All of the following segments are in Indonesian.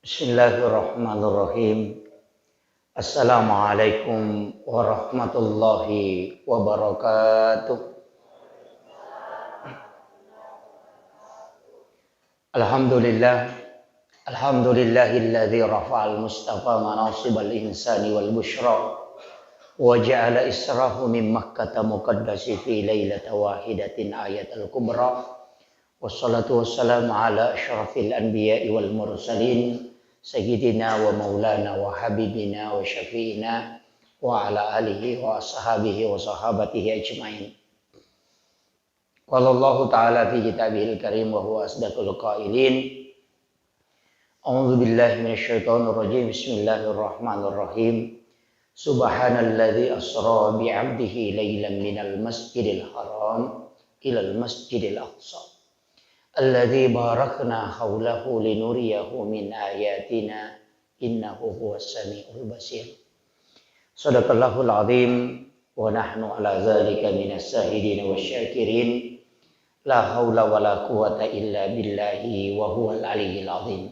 Bismillahirrahmanirrahim. Assalamualaikum warahmatullahi wabarakatuh. Alhamdulillah. Alhamdulillahilladzi rafa'al mustafa manasibal insani wal bushra wa ja'ala israhu min makkata muqaddasi fi lailata wahidatin ayatul kubra. Wassalatu wassalamu ala asyrafil anbiya'i wal mursalin Sayyidina wa maulana wa habibina wa syafi'ina wa ala alihi wa ashabihi wa sahabatihi ajma'in. Qala Allah ta'ala fi kitabihil karim wa huwa asdaqul qailin. A'udzu billahi minasyaitonir rajim. Bismillahirrahmanirrahim. Subhanalladzi asra bi 'abdihi lailan minal masjidil haram ilal masjidil aqsa. Alladzi barakna haulahu linuriyahu min ayatina innahu huwas samiul basir. Shadaqallahul azim wa nahnu ala dzalika minas shahidin wasyakirin. La haula wala quwata illa billahi wa huwal aliyyil azim.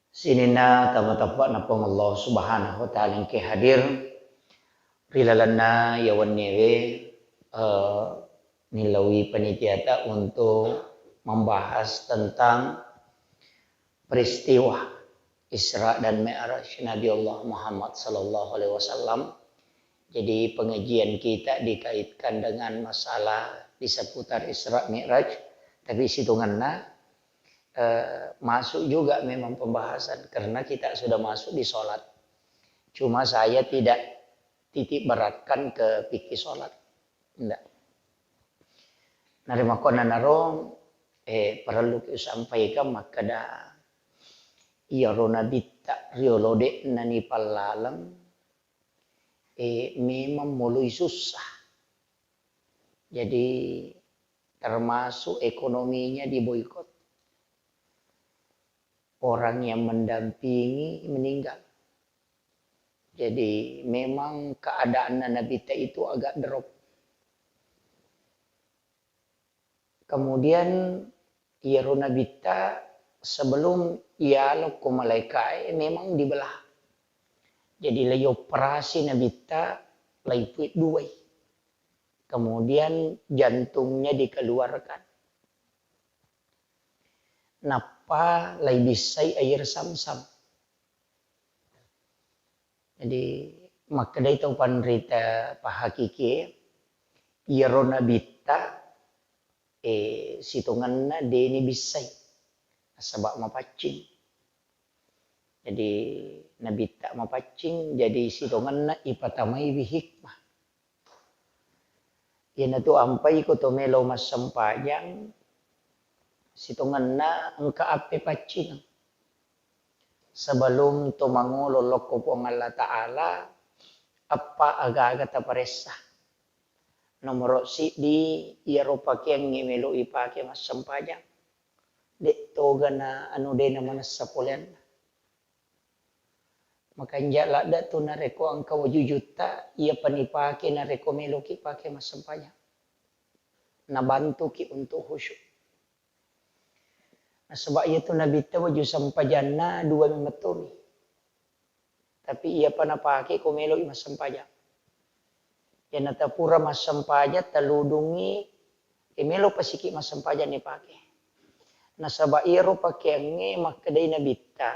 Sinina tamatapa napong Allah subhanahu wa ta'ala ke hadir rilalana yawan newe nilawi panitia untuk membahas tentang peristiwa Isra dan Mi'raj Nabi Allah Muhammad sallallahu alaihi wasallam. Jadi pengajian kita dikaitkan dengan masalah di seputar Isra Mi'raj, tapi hitungannya masuk juga memang pembahasan karena kita sudah masuk di sholat. Cuma saya tidak titik beratkan ke fikih sholat. Enggak. Narima kona narong perlu sampaikan makada iya rona bitta riolode nani palalang memang mulai susah. Jadi termasuk ekonominya diboikot. Orang yang mendampingi meninggal. Jadi memang keadaan Nabi itu agak drop. Kemudian Yaruna Bita sebelum Yalok Kumalaikai memang dibelah. Jadi lagi operasi Nabita lagi dua. Kemudian jantungnya dikeluarkan. Napa lagi bisa air samsam. Jadi maka dari itu panrita pahakiki Yaruna Bita situnganna deni bisai sebab mapacing. Jadi Nabi tak mapacing jadi situnganna ipatamai bihikmah. Yana tu ampai ko to melo mas sampayang situnganna engka ape pacing. Sebelum to mangulo lokko po Allah Ta'ala apa aga-aga taparesa. Nomor si di Eropa yang ngimelo ipake mas sampayang. Dek toga na anu de na manas sapulen. Makanya lada tu nareko angka wajujuta ia panipake nareko melo ki pake mas sampayang. Nabantu ki untuk khusyuk. Nah sebab ia tu nabita waju sampayan na dua memetumi. Tapi ia panapake ko melo mas sampayang. Yang natapura mas sampaja taludungi emelo pasiki mas sampaja ni pake. Nasaba iro pakiange makadai nabita.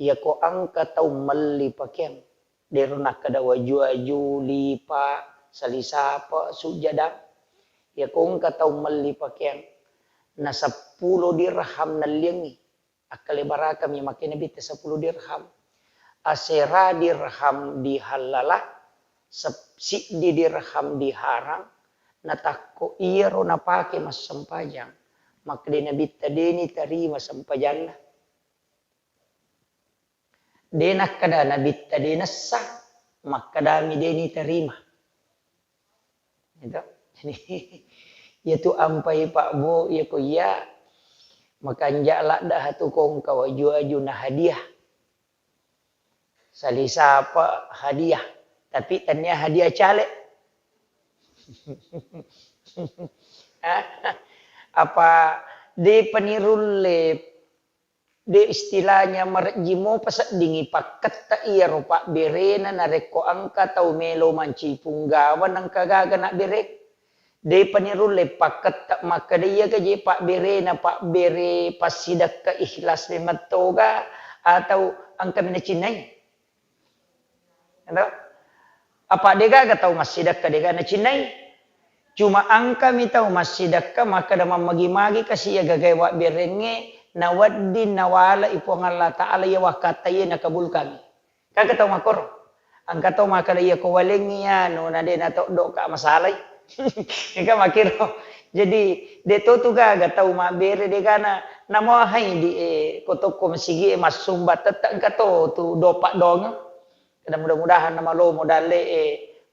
Ia ko angka tau mali pakiang. Dero nakada waju lipa salisapa sujada. Ia ko angka tau mali pakiang. Na 10 dirham naliangi. Akale baraka mi makin nabita 10 dirham. Asera dirham dihalalah. Si di dirham diharang natako iro napake mas sampajang maka di nabita deni tarima sampajan denak kada nabita denasa maka dami deni tarima itu jadi itu ampai Pak Bo ya ko ya maka njala dah tu kong kawaju na hadiah salisa apa hadiah. Tapi tanya hadiah caleg. Apa di penirul De istilahnya marjimo pasak dingi paket ta iya pak berena na reko angka tau melo manci punggawan ang kagaga na berek. De panirule paket tak maka dia gaji pak berena pak bere pasidak ka ikhlas mematoga atau angka mina cinai. Apa dega ga tau masidak ka dega na cinai. Cuma angka mi tau masidak ka maka da mamagi-magi kasi ya gagay wa berenge na waddi nawala ipo ng Allah Ta'ala ya wakataye nakabulkan. Kagataw makor. Ang kataw makalaya ko waling niya no na din nato do ka masalay. Ika makiro. Jadi deto tu gagataw mabere de kana namohay di kotok ko masigi masumbat tetang kato tu dopak dong. Kada mudah-mudahan na malo modale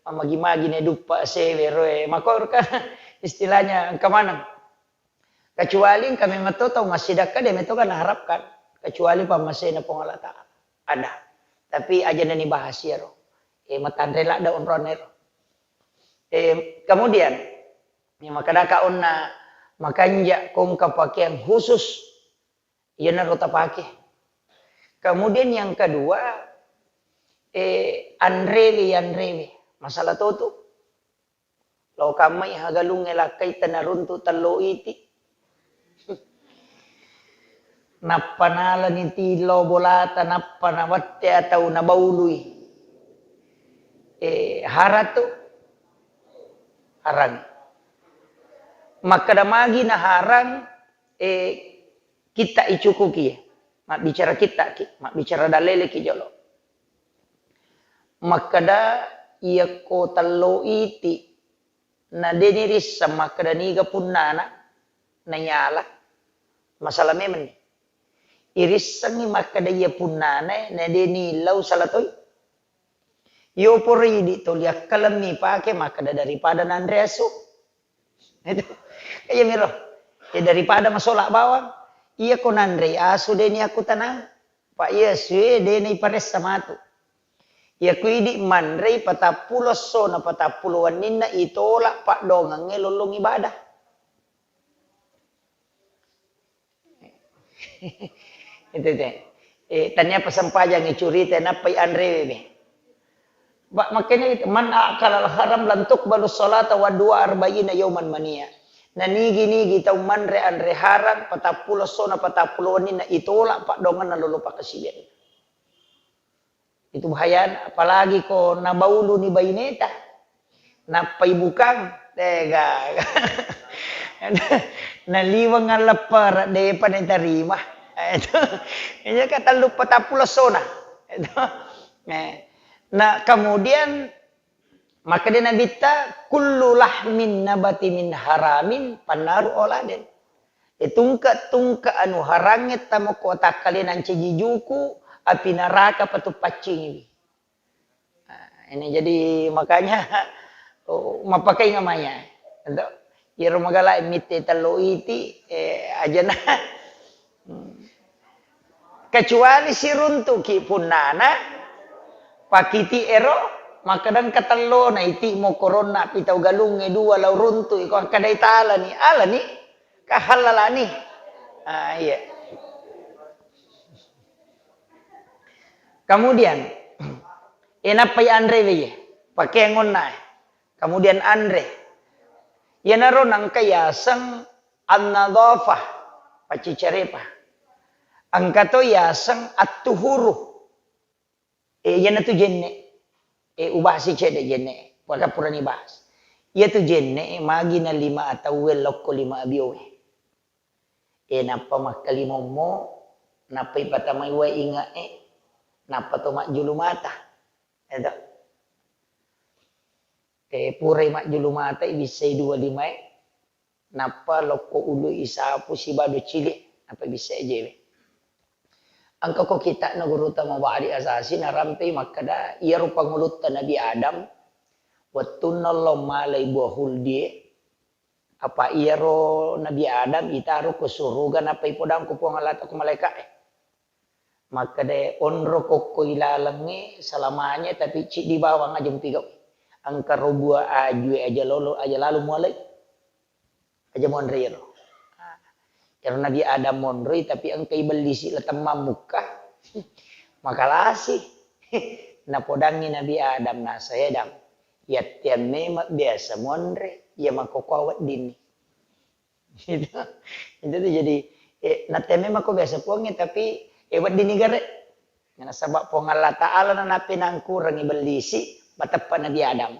mamagi-magi ne dupa severo makor ka istilahnya kamanang. Kecuali kami matoto masidaka dia meto kan harapkan. Kecuali pamasay na pong Allah Ta'ala. Ada. Tapi aja na ni bahasya ro. Matandrela da onronero. Kemudian, makadakaon na makanja kung kapakian khusus, yan na ro tapake. Kemudian yang kedua, Andrewi. Masalah toto. Lau kamay hagalung elakay tanarunto talo iti. Napanala ni tilo bolata napanawatte atau nabaului haratu harang makadamagi na harang kita icukuki mak bicara kita mak bicara dalele ki jolo makada iya ko tallo iti na deniris sama kadaniga punnana nanyala masalah memen iris sangi makadaya punana na deni lau salatoy. Yo pori di to liak kalami pake makada daripada nandreso. Itu kaya miro. Daripada masolak bawang, iya ko nandre aso deni aku tanang. Pak iya suwe deni pares sama tu. Iya ku idi mandre patapulo so na patapuluan nina itolak pak dongang ngelolong ibadah. Itu teh. Tanya pesampajang icurita napai Andre. Makanya man akal al haram lantuk balus salata wa dua arba'ina yauman mania. Na nigi tau manre andre haram patapulo sona patapulo ni na itolak pak dongan na lulupa kasibian. Itu bahaya apalagi ko nabaulu ni baineta. Napai bukang tega. Naliwang ang lapar de panentarima. Itu ini kata lupa tapulo sona. Itu. Nah kemudian maka dia nabita kullu lahmin nabati min haramin panaru oladen. Tungka anu harangit tamu kota kalian cijijuku api neraka patu pacing ini. Nah, ini jadi makanya mapakai namanya. Ya rumagala mite talo iti aja nah. Kecuali si runtu ki punana pakiti ero makadang katalo na iti mo korona pitaw galunge dua law runtu iko kadai tala ni ala ni kahalala ni iya. Kemudian enapai Andre weye pakai ngonna kemudian Andre yenaro nang kayasang an-nadhafah pacicarepa angkato yasang at-tuhuru. Yan na to jenne. Ubah si cede jenne. Wala pura ni bahas. Iya to jenne. Magi na 5 atau welok ko 5 abiyo. Napa makalimo mo. Napa ipatamay wa inga Napa to makjulu mata. Ito. Puray makjulu mata. Ibisay 25. Napa loko ulu isapu si bado cili. Napa ibisay jewe. Ang kako kita na guruta mabadi asasi na rampe makada iyaru pangulut ta Nabi Adam wattunallo malay buahul die apa iyaro Nabi Adam itaru kusurugan apa ipodang ko pangalata ko malaikat makade onro kokko ilalangi selamanya tapi cik di bawah ngajeng pigaw ang karubua ajue aja lalu mulai aja mondrero Karena Nabi Adam mondroi tapi engkai belisi letemam muka. Makalasi. Napodangi Nabi Adam na saya dam. Ya tiam memak biasa mondre. Ya makokawat dini. Itu tuh jadi nateme mako biasa puangnya tapi wad dini gare. Ngana sabab po Allah Ta'ala na napinangkurang ibelisi batapan Nabi Adam.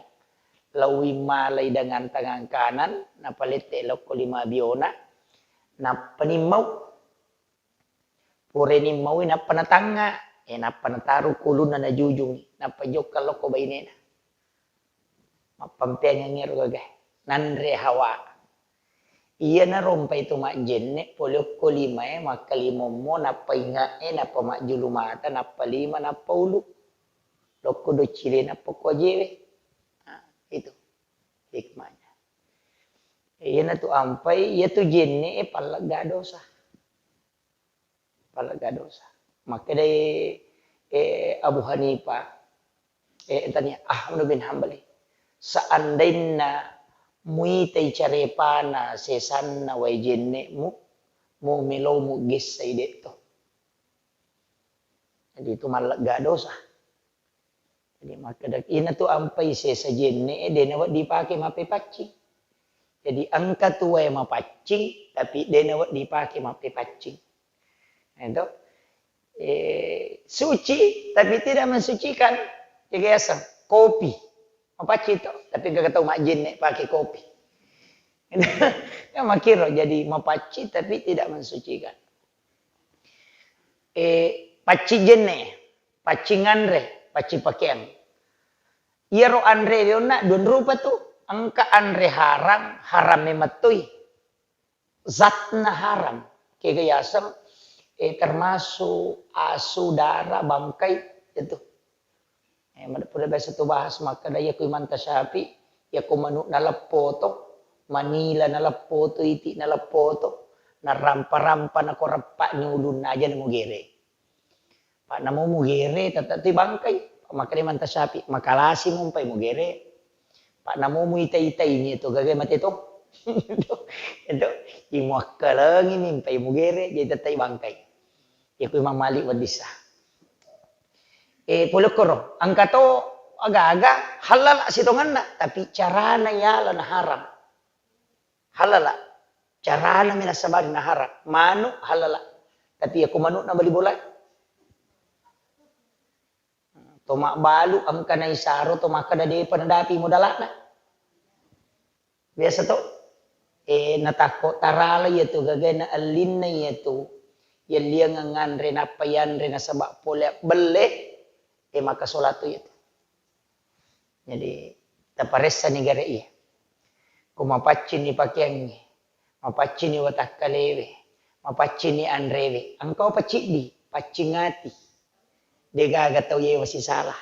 Lawi malay dengan tangan kanan napalite loko lima biona napanimaw pure ni mawi napanatanga napanataru kulun na najujung napajok kaloko bainena mapampiang ngero gagay nanre hawa iya na rompay itu mak jenne poliok ko lima makalimo mo napainga napamakjulumata napalima napaulu loko do chile napakojewe itu hikmahnya. Iya na tu ampai, iya tu jenne palaga dosa. Palaga dosa. Maka dari Abu Hanifah, tanya Ahmad bin Hanbali, seandainya muitai carepana sesanna wai jenne mu milo mu gisai itu. Jadi itu malaga dosa. Jadi maka ina tu ampai sesa jenne denawat dipakai mape paccing. Jadi angka tua yang mapaccing tapi denawat dipakai mape paccing. Itu suci tapi tidak mensucikan. Jadi asam kopi mapaci itu tapi gak tahu mak jenne pakai kopi. Ya makiro jadi mapaci tapi tidak mensucikan. Paci jenne, paci ngandre, paci pakaian. Iyaro andre yona don rupa tuh angka andre haram mematui zatna haram kegayasam termasuk asu darah bangkai itu pada bahasa tu bahas maka daya ku manta sapi ya ku manuk nalapoto manila nalapoto iti nalapoto na rampa-rampa na ko repak nyulun aja na mugere pak namo mugere tatati bangkai maka dia manta sapi makalasi mumpai mugere pak namo mu ita-ita ini itu gagay mati itu itu imuakkalang ini mumpai mugere jadi tatai bangkai ya ku mamali wadisa pulukoro angka to aga-aga halal sitongan na tapi carana yala na haram halala carana minasabari na haram manu halala tapi aku manu na bali bulay tomak balu angka na isaro tomak kada de panadapi modala na biasa to natako tarala yato gagay na alin na yato yan liang nganre na payanre na sabak pole bele maka solatu yato jadi taparesa ni gare iya kumapacin ni pakaian ni mapacin ni watak kalewe mapacin ni andrewe angkau pacik di pacingati dia gak tahu ya masih salah.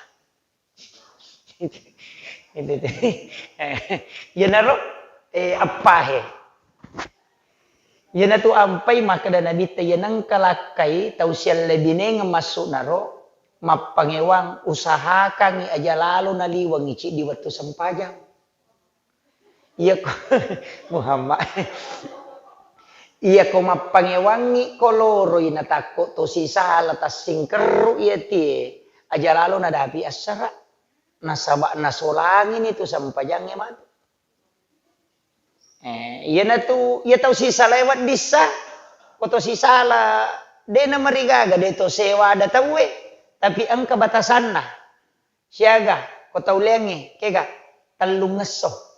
Itu. Ya naro apa he? Ya natu ampai maka dan nabi tayo nang kalakai tau siya lebine nga masuk naro mapangewang usaha kang aja lalo naliwang ichi di waktu sempajang. Iya ko Muhammad. Iya ko mapangewangi koloro inatako to si sala tas singkeru iya ti aja lalo nadapi asara nasaba nasolangin itu sampajangnya mat. Iya na tu iya tau si salewat disa ko to si sala de na marigaga de to sewa da tawe tapi ang kabatasan na siaga ko tau lenge kega talungeso.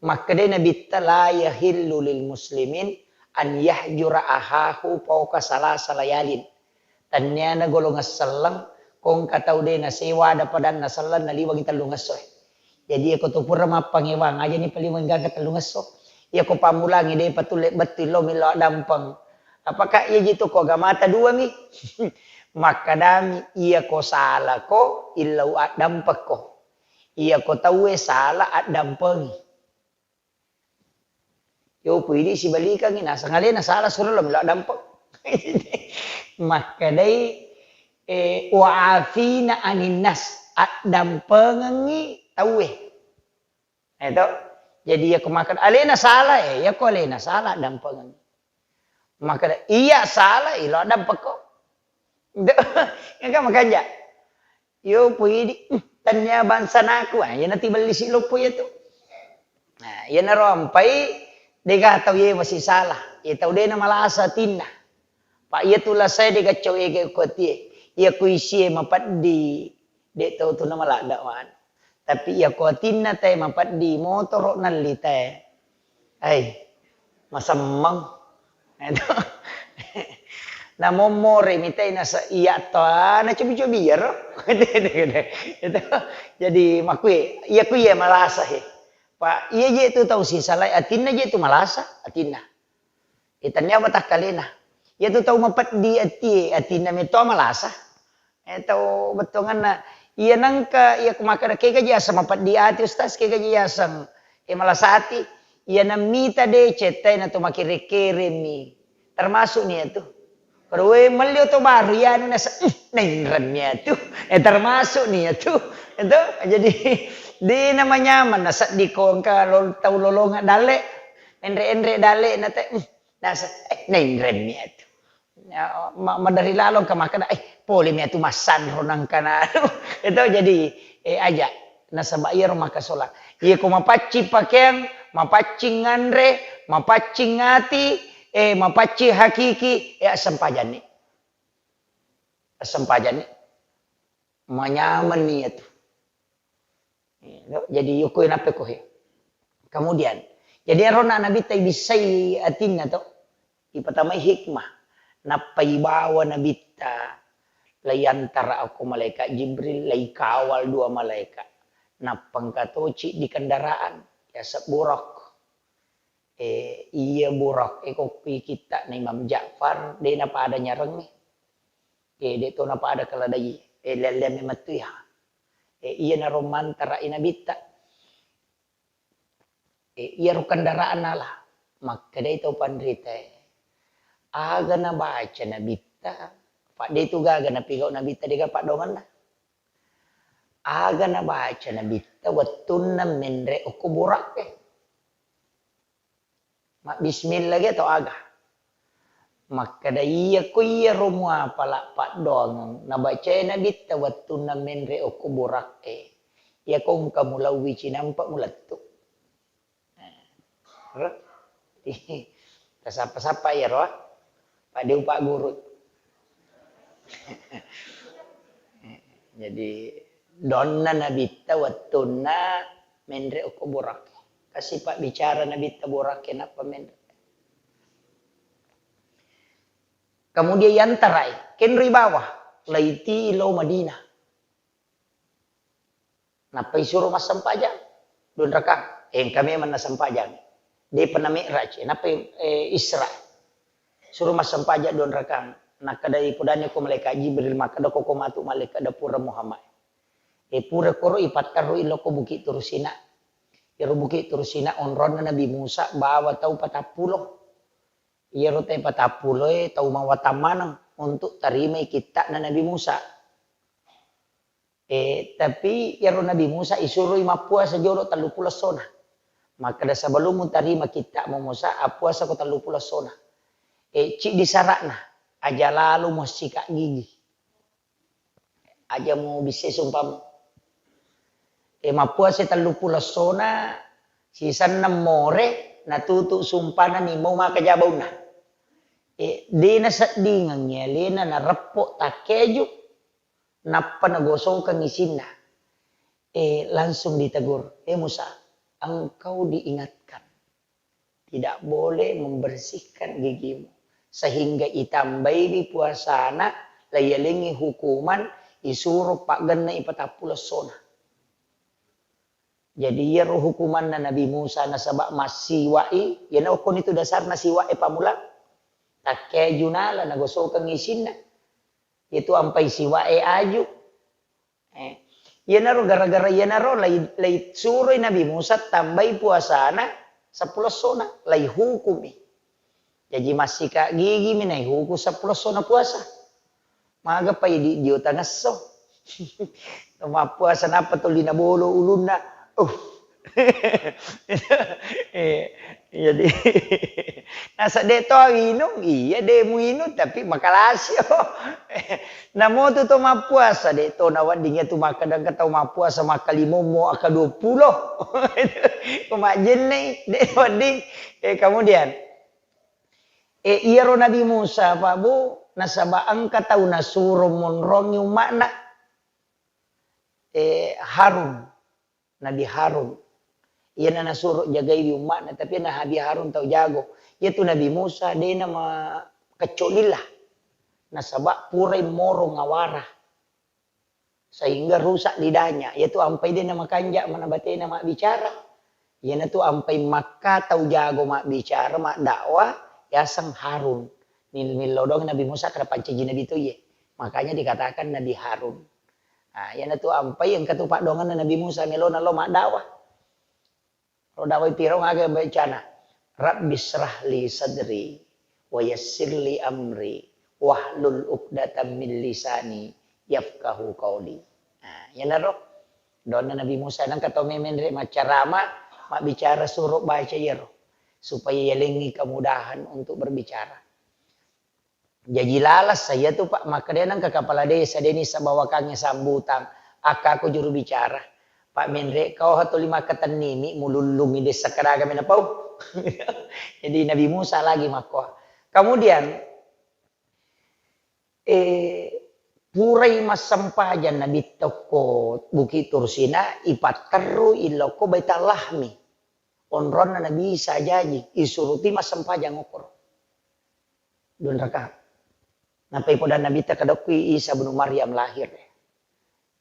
Maka dia Nabi la yahillu lil muslimin an yahjura ahahu pauka salah salayalin. Tanya na golongas salang kung kataw din na sewa da padan na salan naliwag italungaso. Jadi ako to pura mapangiwang aja ni paliwang gagat talungaso. Iya ko pamulangi de patulit batilo milo dampang. Apakah iya gitu ko gamata dua mi? Maka dami iya ko sala ko ilaw at dampak ko. Iya ko tawe sala at dampangi. Yo pwede si balikan ina sangalin na sala sura lam la dampak. Maka dai waafina anin nas at dampangi tawe. Itu jadi ya kemakan alena sala ya ko alena sala dampangi. Maka iya salah ilo ada peko. Kan makanya. Yo puidi tanya bangsa naku ya nanti beli si lupu itu. Nah, ya na rompai dia tahu ye masih salah. Ye tahu dia na malasa tinna. Pak ye tulah saya dia kacau ye ke kotie. Ye kuisi mapat di dia tahu tu nama lada wan. Tapi ya kotinna teh mapat di motor nalli teh. Ai masamang. Itu. Na momore mitai na sa iya to na cubi-cubi ya ro. Itu. Jadi makui iya ku ye malasa he. Pak iya je tu tahu si salah atinna je tu malasa atinna. Itanya batak kalina. Ia tu tahu mapat di atinna mito malasa. Tahu betongan na iya nangka iya kumakara kaya gaji asam mapat di ati ustaz kaya gaji asam malasati. Iya na mita de cetai na tu makire-kire mi. Termasuk nih itu. Kalau melihat tu baru ya nu nasa nengrannya tu. Termasuk nih itu. Itu jadi di namanya mana sak di kongka tahu lolonga dale. Endre dale nate nasa nengrannya tu. Ya, dari lalong ke makan polimnya tu masan ronang kana. Itu jadi aja nasa bayar maka solat. Iya ko mapaci pakaian, mapaci ngandre, mapaci ngati, mapaci hakiki, asam pajani. Manyaman nih itu. Jadi yuko nape ko he. Kemudian, jadi rona nabi tay bisay atin na to. Ipatamay hikmah. Napaibawa nabi ta layantara aku malaikat Jibril lay kawal 2 malaikat. Napangkatoci di kendaraan ya seburok. Iya burok kopi kita na Imam Ja'far dia napa ada nyareng nih. Dia tu napa ada keladai. Lelem matu ya. Iya na romantara inabita. Iya ru kendaraan ala. Maka dia itu pandrita. Aga na baca nabita. Pak dia itu gaga na pigau nabita dia pak dongan na. Aga na baca nabita watun na menre ukuburak Mak bismillah gitu aga. Maka da iya ko iya rumwa pala pak dongan na baca nabita watun na menre ukuburak Ya kong kamulawi cinampak mulattu. Sapa-sapa ya roh. Pak Dew Pak Guru. Jadi donna nabita watuna menre ukuburak. Kasih Pak bicara nabita burak kenapa menre. Kemudian yang terai kenri bawah laiti ilo Madinah. Napa isuruh mas sampajang don rekam. Kami mana sampajang. Dia pernah mi'raj. Napa Isra. Suruh mas sampajang don rekam. Nakadai pudanya ko malaikat Jibril maka da ko matu malaikat da pura Muhammad. Pura koro ipat karo ilo ko bukit turusina. Iro bukit turusina onron na Nabi Musa bawa tau 40. Iro tay 40 tau mawatamanang untuk terima kita na Nabi Musa. Tapi iro Nabi Musa isuruh mapuasa jolo 30 sona. Maka da sebelum terima kita mo Musa apuasa ko 30 sona. Cik disarakna. Aja lalu mau sikat gigi. Aja mau bisa sumpah. Mapuasa 30 sona. Sisa 6 more. Natutu sumpah ni mau maka jabaw na. Di na sa dingang niya. Lina na repok takeju. Napa nagosong kang isin na. Langsung ditegur. Musa. Engkau diingatkan. Tidak boleh membersihkan gigimu. Sehingga itambai di puasana layalingi hukuman isuruh pak gana 40 sona. Jadi ya hukuman na Nabi Musa na sabak masiwai, ya na ukon itu dasar na siwai pamula. Takke junala na gosokang isin na. Itu ampai siwai aju. Ya na ro gara-gara ya na ro lay suruh Nabi Musa tambai puasana 10 sona lay hukumi. Jadi masih kak gigi minai hukum 10 sona puasa. Maga pa di utang aso. Tama puasa na patuli na bolo ulun na. Jadi nasa de to minum, iya de mu minum tapi makalasyo. Namo tu to mapuasa de to nawadingnya tu makadang katau mapuasa makalimo mo aka 20. Kumajen nih de wading. Kemudian iya ro Nabi Musa Pak Bu nasabaang katau nasuro monrong yung makna Harun. Nabi Harun. Ia na nasuruh jagai di umat, tapi Nabi Harun tahu jago. Ia tu Nabi Musa, dia nama kecolilah. Nasabak purai moro ngawara. Sehingga rusak lidahnya. Ia tu ampai dia nama kanjak, mana batai nama bicara. Ia na tu ampai maka tahu jago mak bicara, mak dakwah, ya sang Harun. Nilodong Nabi Musa kada pancaji Nabi tu ye. Makanya dikatakan Nabi Harun. Nah, ia na tu ampai yang ketupak dongan Nabi Musa, melona lo mak dakwah. Roda wai piro ngage bacana. Rabbi srah li sadri wa yassir li amri wahlul 'uqdatam min lisani yafqahu qawli. Nah, ya naro. Dona Nabi Musa nang kata memendre macarama mak bicara suruh baca yero supaya yalengi kemudahan untuk berbicara. Jadi lalas saya tuh Pak maka dia nang ke kepala desa Deni sabawa kange sambutan aku juru bicara. Pak Mendre, kau hatu 5 katan nini mululungi desa keraga menapau. Jadi Nabi Musa lagi makoh. Kemudian purai mas sampajan Nabi toko Bukit Tursina ipat teru iloko baitalahmi. Onron na Nabi Isa jaji isuruti mas sampajan ngokor. Dun raka. Napai pada Nabi takadokui Isa bin Maryam lahir.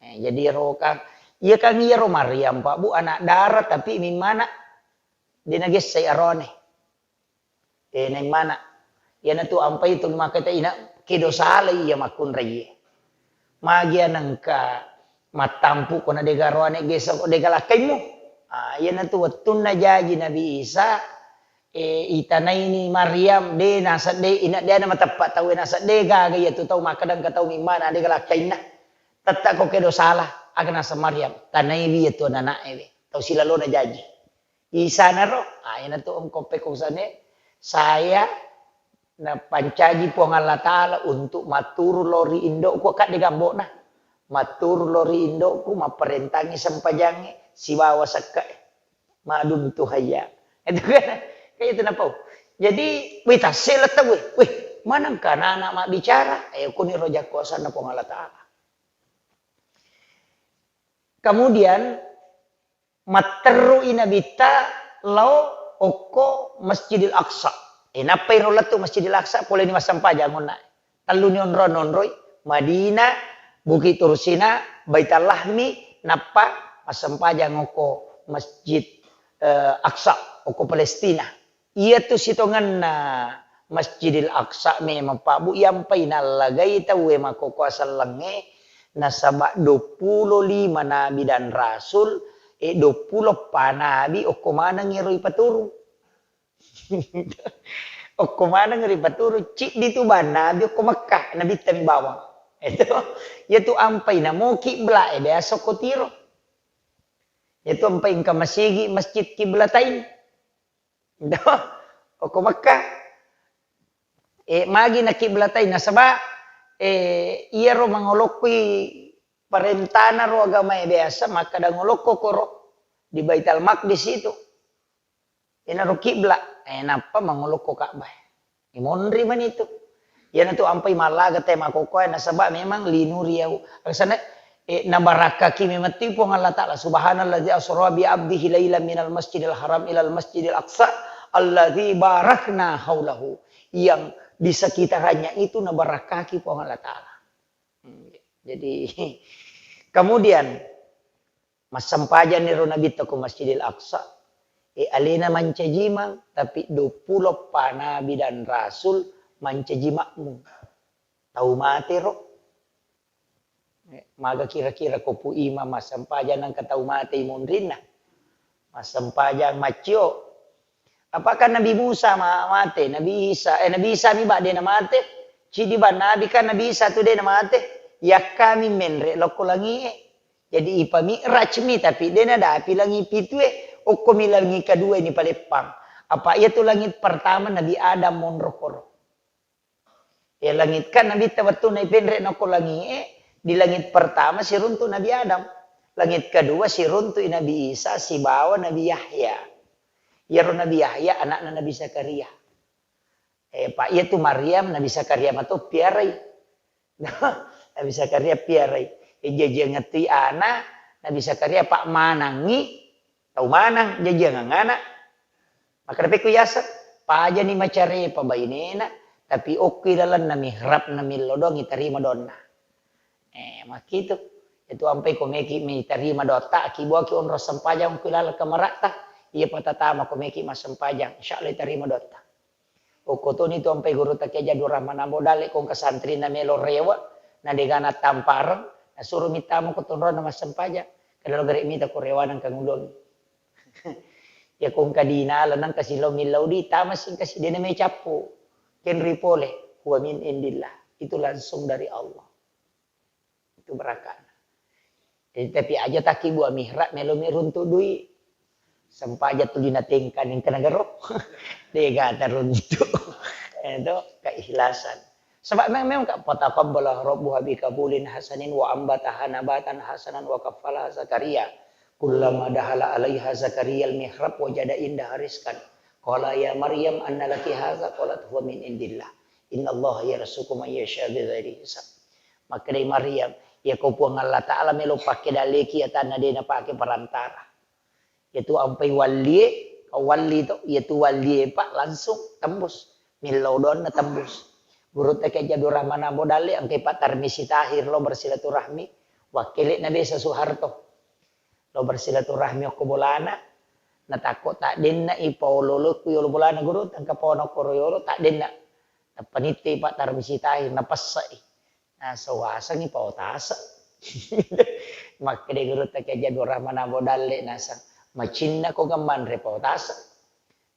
Jadi roka iya kan iya ro Maryam Pak Bu anak darat tapi ini mana dia nagis saya arone nang mana ya na tu ampai tu makata ina kedo sala iya makun raye magia nangka matampu kona de garone gesok de galakaimu ya na tu watun na jaji Nabi Isa itana ini Maryam de nasa de ina dia na matapat tahu nasa de gaga ya tu tahu makadang katau mi mana de galakaina tatak ko kedo salah akan asa Maryam tanai wi itu anak ewe tau sila lo na jaji Isa na ro na to ang kope ko sane saya na pancaji po ng Allah Ta'ala untuk maturu lori indo ko kat de gambo na maturu lori indo ko maperentangi sampajangi si bawa sakka madun tuhaya itu kan kayak itu napa jadi wita sila ta weh manang kana anak mak bicara ayo kuni roja kuasa na po ng Allah Ta'ala. Kemudian materu inabita lau oko Masjidil Aqsa. Napai rolat tu Masjidil Aqsa boleh ni masam pajangon na. Taluni onron Madinah, Bukit Tursina, Baitul Lahmi, napa masam pajang oko Masjid Aqsa, oko Palestina. Ia tu sitongan na Masjidil Aqsa memang Pak Bu yang painalagay tawe makoko asal lange. Nasaba 25 nabi dan rasul 20 panabi o kumana ngiroi paturu. O kumana ngiri paturu cik dito ba nabi o kumakka nabi tami bawang. Ito ampay na mo kibla beaso ko tiro. Ito ampay ka masigi masjid kiblatain. O kumakka magi na kiblatain nasaba iya ro mangolokwi parentana ro agama biasa maka dangolok kokoro di Baitul Maqdis itu. Ina ro kibla napa mangolok ko Ka'bah. Imonri man itu. Yan itu ampai malaga tema kokoy nasaba memang linuriyaw. Ang sana nabaraka kimi mati po ng Allah Ta'ala subhanallazi asra bi abdihi laylan minal masjidil haram ilal masjidil aqsa allazi barakna haulahu yang di sekitarnya itu nabarakaki po Allah Ta'ala. Jadi kemudian masampajan ni Nabi to ko Masjidil Aqsa alina mancajimang tapi 20 panabi dan rasul mancajimakmu. Tahu mati ro. Maga kira-kira ko po ima masampajan ng katau mati mundrin na. Masampajan macio. Apakah Nabi Musa mati? Nabi Isa mi ba dia na mati? Cidi ba Nabi kan Nabi Isa tu dia na mati? Ya kami menre loko langi. Jadi ipami rachmi tapi dia na dapi langi pitu Hukum langit kedua ini palepang. Apa ia tu langit pertama Nabi Adam monrokoro. Ya langit kan Nabi tawatu na ipendre na ko langit. Di langit pertama si runtuh Nabi Adam. Langit kedua si runtuh Nabi Isa, si bawa Nabi Yahya. Ya Nabi Yahya anaknya Nabi Zakaria. Pak ia tu Maryam Nabi Zakaria matu piarai. Nabi Zakaria piarai. Jaja ngeti anak Nabi Zakaria pak manangi. Tahu manang jaja ngana. Maka dapat kuyasa. Pa aja ni macari pa bainena. Tapi oke dalam na mihrab na milodong itarima donna. Mak itu. Itu ampai komeki mi tarima dota. Kibuah ki onro sempajang kulala kamarata. Ia patatama komeki mas sempajang. Insyaallah itarima dota. Okotoni itu ampai guru tak jadu ramana modale kong kesantri na melo rewa. Na degana tamparang. Na suruh mitamu kotonro na mas sempajang. Kalau gari mita korewanan kangulong. Ya kong kadina lanang kasih milau di tamas sing kasih dia namanya capu. Ken ripole wa min indillah. Itu langsung dari Allah. Itu berkah. Jadi tapi aja taki buah mihrab melo miruntu dui. Sampai aja tu dinatingkan yang kena gerok. Dia kata runtu. Itu keikhlasan. Sebab memang kak pataqabbalah rabbuha bikabulin hasanin wa ambataha nabatan hasanan wa kaffalaha Zakaria. Kullama dahala alaiha Zakaria al-mihrab wajada indaha rizqan. Qala ya Maryam anna laki hadza qalat huwa min indillah. Innallaha yarzuqu man yasha bighairi hisab. Maka dari Maryam ya kau puang Allah Taala melo pakai daleki ya tanah dia pakai perantara. Yaitu ampai wali, wali itu yaitu wali pak langsung tembus. Milodon na tembus. Guru tak jadi ramana bodale angkai pak tarmisi tahir lo bersilaturahmi wakilit Nabi Soeharto. Lo bersilaturahmi aku bolana. Natakot tak dinna ipaw lolo kuyo bolana guru tangka pono koroyoro tak dinna. Napaniti pak tarmisi tahir napasai. Nah sawasang ipaw tasa. Makanya guru tak jadi ramana bodale nasa macinna ko gaman repaw tasa.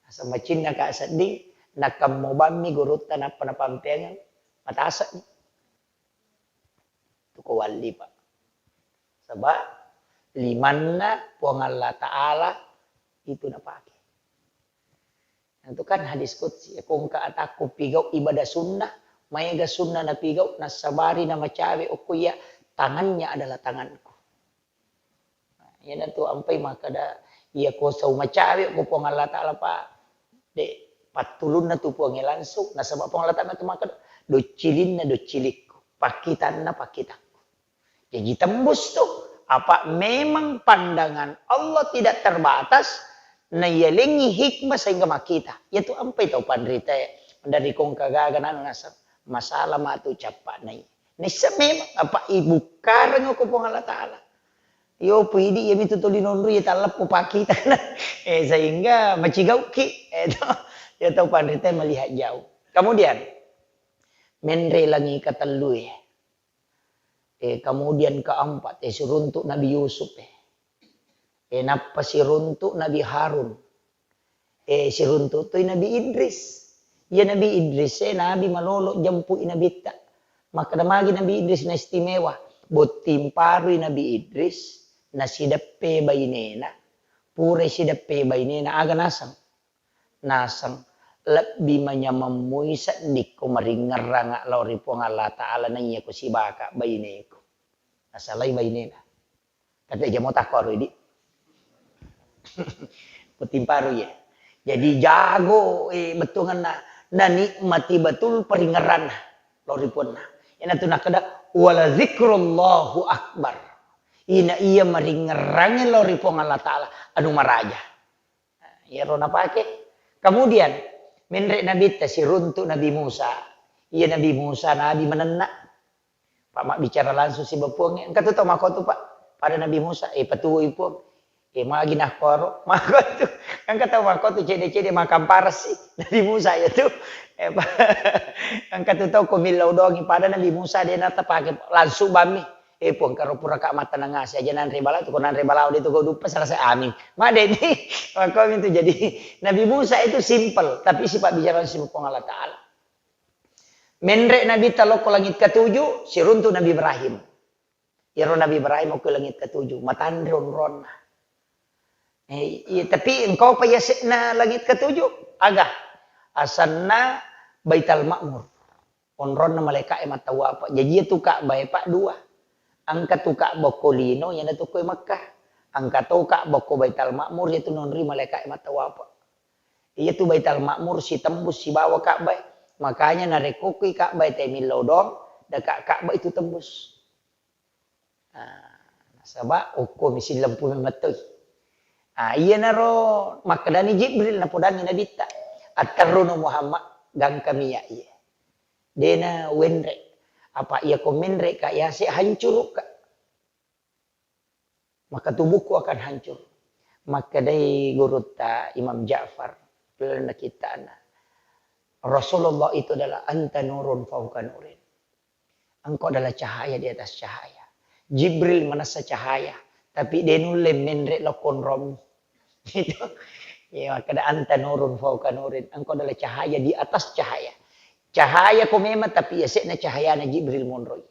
Nasa macinna ka sedih. Nakamobami guru tanah panapampengan matasa ni. Itu ko wali pak. Sebab limanna puang Allah Ta'ala itu na pakai. Itu kan hadis qudsi. Kung kaataku pigaw ibadah sunnah, mayaga sunnah na pigaw, nasabari na macawe o kuya, tangannya adalah tanganku. Nah, yan itu ampay makada iya ko sa macawe ko puang Allah Ta'ala pa. De patulun na tu puang langsung. Nasabak puang Allah Ta'ala makada do cilin na do cilikku. Pakitan na pakitanku. Jadi tembus tuh. Apa memang pandangan Allah tidak terbatas na yalengi hikmah sehingga makita. Yaitu ampai tau pandrita dari kong kagagan nasa masalah matu capat nai. Nisa memang apa ibu karang ako pong Allah Ta'ala. Yo pwede ya mi tutulin ya talap po pakita na. Sehingga macigaw ki. Ya tau pandrita melihat jauh. Kemudian menre langi kataluy. Kemudian keempat, si runtuk Nabi Yusuf. Napa si runtuk Nabi Harun. Si runtuk itu Nabi Idris. Ya Nabi Idris, Nabi malolo jampu inabita. Maka damagi Nabi Idris na istimewa. Botim paru Nabi Idris, na sidape bainena. Pure sidape bainena, aga nasang. Nasang. Lebih menyamamui sadik ko maringaranga lauri po nga Allah Ta'ala na iya ko si baka bayine ko. Nasalay bayine na. Tapi aja mo takor di. Putimparo ya. Jadi jago betungan na nikmati betul peringaran lauri po na. Yan ito nakada wala zikrullahu akbar. Ina iya maringaranga lauri po nga Allah Ta'ala anu maraja. Yaro na pake. Kemudian menrek Nabi si runtuk Nabi Musa. Iya Nabi Musa, Nabi menena. Pak mak bicara langsung si bapuangnya. Engkau tahu makotu pak. Pada Nabi Musa. Patuhi pun. Magi nak koro. Makotu. Engkau tahu makotu cede-cede makam paras sih. Nabi Musa ya tuh. Engkau tahu kumilau doang. Pada Nabi Musa dia nata pakai langsung bami. Pun karo pura kak mata nangas aja nan rebala tu nan rebala dia tu kau dupa selesai amin. Made ni maka itu jadi Nabi Musa itu simple tapi sifat bicara si Allah Ta'ala. Menrek Nabi talok ke langit ketujuh si runtuh Nabi Ibrahim. Ya Nabi Ibrahim ke langit ketujuh matan ron-ron. Iya, tapi engkau payasik na langit ketujuh. Agak. Asanna Baital Ma'mur. Onron na malaikat matawa apa. Jadi itu kak baik pak dua. Angka tu kak boko lino yang itu kue Makkah. Angka tu kak boko Baital Ma'mur itu nonri malaikat matawa apa. Iya tu Baital Ma'mur si tembus si bawa kak baik. Makanya narekukui kak baik temil lodong. Dekat kak baik itu tembus. Sabak uko misi lampu memetui. Iya naro makadani Jibril na podani Nabi ta. At-tarunu Muhammad gang kami ya iya. Dena wenre. Apa ia komenre kak ya si hancur kak. Maka tubuhku akan hancur. Maka dari guru ta Imam Ja'far. Pelana kita na. Rasulullah itu adalah anta nurun fauqa nurin. Engkau adalah cahaya di atas cahaya. Jibril manasa cahaya. Tapi denule menre lokon rom. Itu. Ya, maka anta nurun fauqa nurin. Engkau adalah cahaya di atas cahaya. Cahaya ko memang tapi ya na cahaya na Jibril monroy.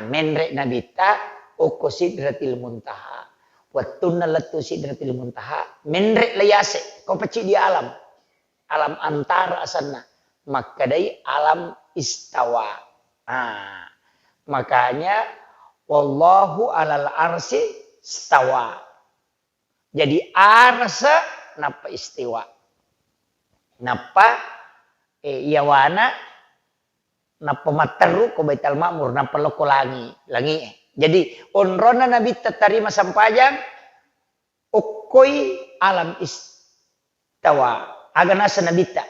Menre nabita oko sidratil muntaha. Wattunna latu sidratil muntaha. Menre layase. Kau peci di alam. Alam antara asana. Maka dari alam istawa. Makanya wallahu alal arsi istawa. Jadi arsa napa istiwa. Napa yawana napa materu ko Baital Ma'mur napa loko langi. Jadi onrona nabi terima sampajang ukoi alam istawa. Agana sa nabita.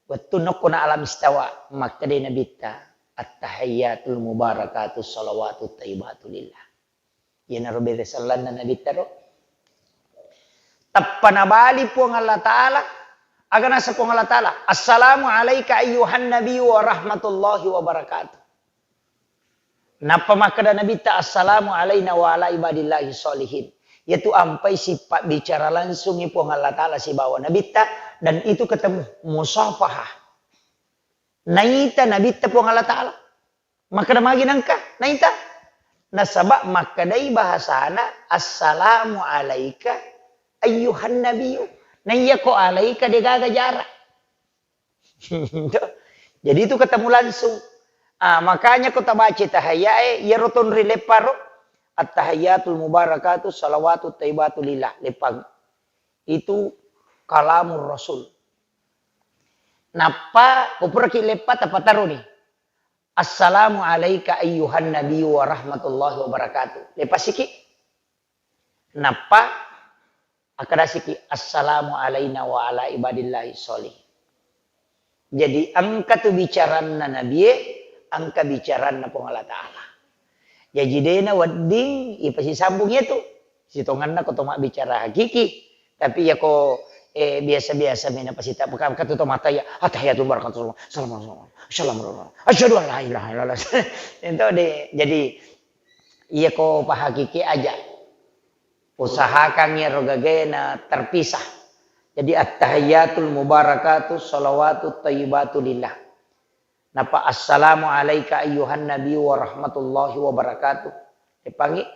Waktu nokona alam istawa. Maka di nabita. At-tahayyatul mubarakatus salawatut taibatu lillah. Yan na robe resalan na nabita ro. Tappanabali po ang Allah Ta'ala. Agana sa po ang Allah Ta'ala. Assalamu alayka ayyuhan nabiyyu wa rahmatullahi wa barakatuh. Napamakada nabita. Assalamu alayna wa ala ibadillahi solihin. Yaitu ampai sifat bicara langsung ipo ang Allah Ta'ala si bawa nabita. Dan itu ketemu musafahah. Naita nabita po ang Allah Ta'ala. Maka damagi nangka. Naita. Nasabak makadai bahasana. Assalamu alayka ayyuhan nabiyyu. Naiya ko alayka degaga jarak. Jadi itu ketemu langsung. Makanya ko tabaci tahayae. Yaroton rileparo. At-tahayyatul mubarakatuh salawatut taibatu lillah. Lepag. Itu kalamur Rasul. Napa kupura ki lepat apa taruh nih? Assalamu alayka ayyuhan nabiyyu wa rahmatullahi wa barakatuh. Lepas siki. Napa akada siki assalamu alayna wa ala ibadillahi sholih. Jadi angka tu bicaran na nabi, angka bicaran na pong Allah Ta'ala. Jadi dena wadding ipasi sambungnya tu. Sitongan na ko toma bicara hakiki. Tapi ya ko biasa-biasa mina pasita pakam katuto mata ya atahiyatul barakatuh assalamualaikum asyhadu an la ilaha illallah. Itu jadi iya ko pahakiki aja. Usahakan ya rogagena terpisah. Jadi at-tahiyyatul mubarakatuh salawatut thayyibatu lillah. Napa assalamu alayka ayyuhan nabiyyu wa rahmatullahi wa barakatuh. Dipanggil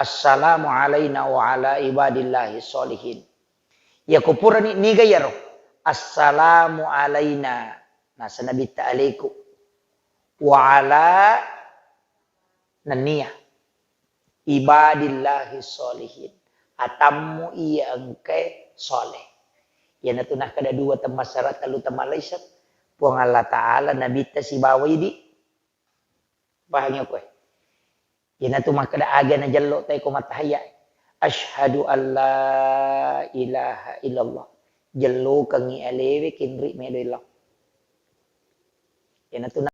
assalamu alayna wa ala ibadillahi sholihin. Ya kupura ni gayaro. Assalamu alayna. Nasa nabita alaikum. Wa ala naniya. Ibadillahi sholihin. Atammu iya angke soleh. Yan na tunah kada dua temasyarat kalu temalaysa. Puang Allah Ta'ala nabita si bawai di. Pahangnya ko. Yan na tumah kada aga na jallo tayo kumatahaya. Ashhadu an la ilaha illallah. Jallo kangi alewe kinri medoilah. Yan na tunah.